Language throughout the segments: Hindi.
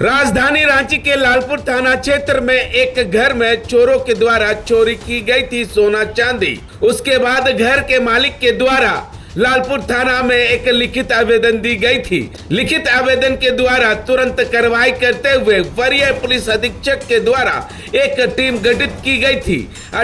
राजधानी रांची के लालपुर थाना क्षेत्र में एक घर में चोरों के द्वारा चोरी की गई थी सोना चांदी। उसके बाद घर के मालिक के द्वारा लालपुर थाना में एक लिखित आवेदन दी गई थी। लिखित आवेदन के द्वारा तुरंत कार्रवाई करते हुए वरीय पुलिस अधीक्षक के द्वारा एक टीम गठित की गई थी।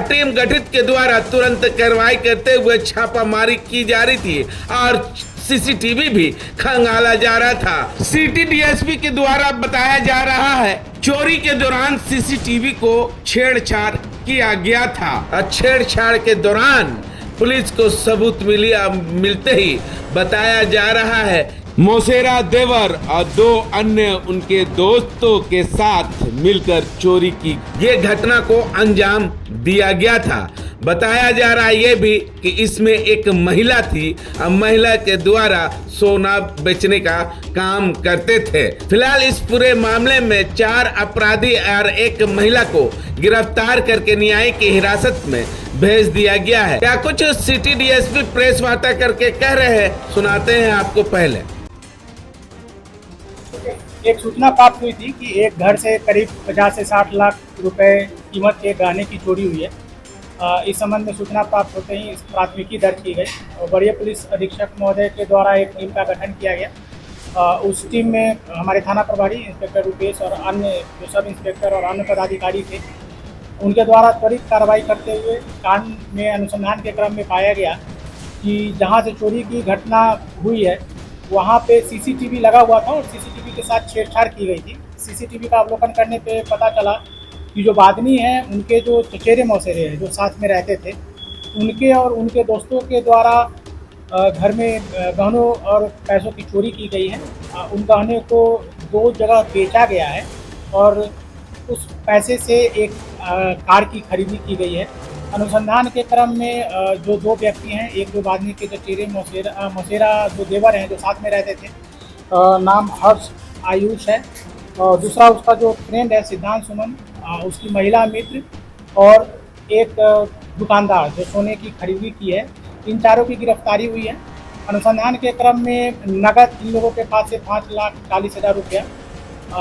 टीम गठित के द्वारा तुरंत कार्रवाई करते हुए छापामारी की जा रही थी और सीसीटीवी भी खंगाला जा रहा था। सिटी डीएसपी के द्वारा बताया जा रहा है चोरी के दौरान सीसीटीवी को छेड़छाड़ किया गया था। छेड़छाड़ के दौरान पुलिस को सबूत मिलते ही बताया जा रहा है मोसेरा देवर और दो अन्य उनके दोस्तों के साथ मिलकर चोरी की ये घटना को अंजाम दिया गया था। बताया जा रहा है ये भी कि इसमें एक महिला थी और महिला के द्वारा सोना बेचने का काम करते थे। फिलहाल इस पूरे मामले में 4 अपराधी और एक महिला को गिरफ्तार करके न्यायिक हिरासत में भेज दिया गया है। क्या कुछ सिटी डीएसपी प्रेस वार्ता करके कह रहे हैं, सुनाते हैं आपको। पहले एक सूचना प्राप्त हुई थी कि एक घर से करीब 50 से 60 लाख रुपए कीमत के गहने की चोरी हुई है। इस संबंध में सूचना प्राप्त होते ही प्राथमिकी दर्ज की गई और वरीय पुलिस अधीक्षक महोदय के द्वारा एक टीम का गठन किया गया। उस टीम में हमारे थाना प्रभारी इंस्पेक्टर रुपेश और अन्य जो सब इंस्पेक्टर और अन्य पदाधिकारी थे, उनके द्वारा त्वरित कार्रवाई करते हुए कांड में अनुसंधान के क्रम में पाया गया कि जहां से चोरी की घटना हुई है वहां पे सीसीटीवी लगा हुआ था और सीसीटीवी के साथ छेड़छाड़ की गई थी। सीसीटीवी का अवलोकन करने पे पता चला कि जो बादनी हैं उनके जो चचेरे मौसेरे हैं जो साथ में रहते थे, उनके और उनके दोस्तों के द्वारा घर में गहनों और पैसों की चोरी की गई है। उन गहने को 2 जगह बेचा गया है और उस पैसे से एक कार की खरीदी की गई है। अनुसंधान के क्रम में जो 2 व्यक्ति हैं, एक जो बादनी के चचेरे मौसेरा जो देवर हैं जो साथ में रहते थे, नाम हर्ष आयुष है और दूसरा उसका जो फ्रेंड है सिद्धांत सुमन, उसकी महिला मित्र और एक दुकानदार जो सोने की खरीदी की है। इन चारों की गिरफ्तारी हुई है। अनुसंधान के क्रम में नगद इन लोगों के पास से 5,40,000 रुपया,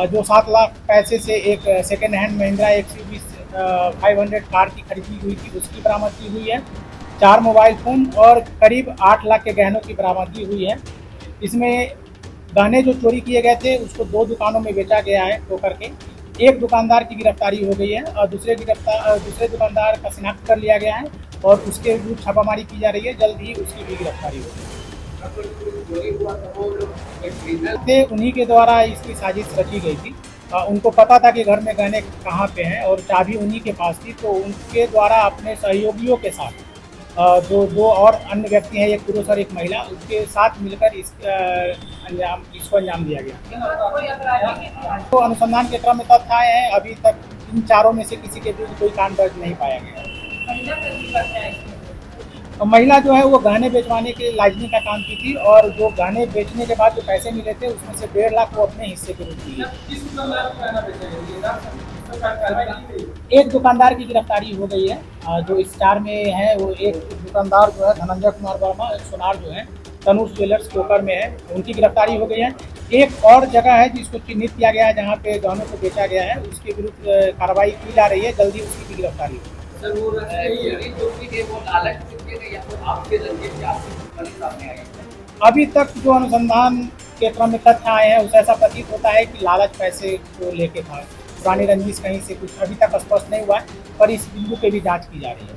जो 7 लाख पैसे से एक second hand Mahindra XUV 500 car की खरीदी हुई थी उसकी बरामदगी हुई है। 4 मोबाइल फ़ोन और करीब 8 लाख के गहनों की बरामदगी हुई है। इसमें गहने जो चोरी किए गए थे उसको 2 दुकानों में बेचा गया है टो करके। एक दुकानदार की गिरफ्तारी हो गई है और दूसरे दुकानदार का शिनाख्त कर लिया गया है और उसके विरुद्ध छापामारी की जा रही है। जल्द ही उसकी भी गिरफ्तारी होगी। उन्हीं के द्वारा इसकी साजिश रची गई थी। उनको पता था कि घर में गहने कहाँ पे हैं और चाबी उन्हीं के पास थी, तो उनके द्वारा अपने सहयोगियों के साथ जो 2 और अन्य व्यक्ति हैं, एक पुरुष और एक महिला, उसके साथ मिलकर इसको अंजाम दिया गया। तो अनुसंधान के क्रम में तथ्य आए हैं, अभी तक इन चारों में से किसी के विरुद्ध कोई कांड दर्ज नहीं पाया गया। महिला जो है वो गहने बेचवाने के लिए लाइजनी का काम की थी और जो गहने बेचने के बाद जो पैसे मिले थे उसमें से 1.5 लाख वो अपने हिस्से के रूप में दिए। एक दुकानदार की गिरफ्तारी हो गई है जो स्टार में है। वो एक दुकानदार जो है धनंजय कुमार वर्मा, सोनार जो है तनुष ज्वेलर्स कोकर में है, उनकी गिरफ्तारी हो गई है। एक और जगह है जिसको चिन्हित किया गया है जहाँ पे गहनों को बेचा गया है, उसके विरुद्ध कार्रवाई की जा रही है। जल्दी उसकी भी गिरफ्तारी होगी। अभी तक जो अनुसंधान के क्रम में तथ्य आए हैं उसे ऐसा प्रतीत होता है कि लालच पैसे को लेके था, पुरानी रंजिश कहीं से कुछ अभी तक स्पष्ट नहीं हुआ है, पर इस बिंदु पे भी जांच की जा रही है।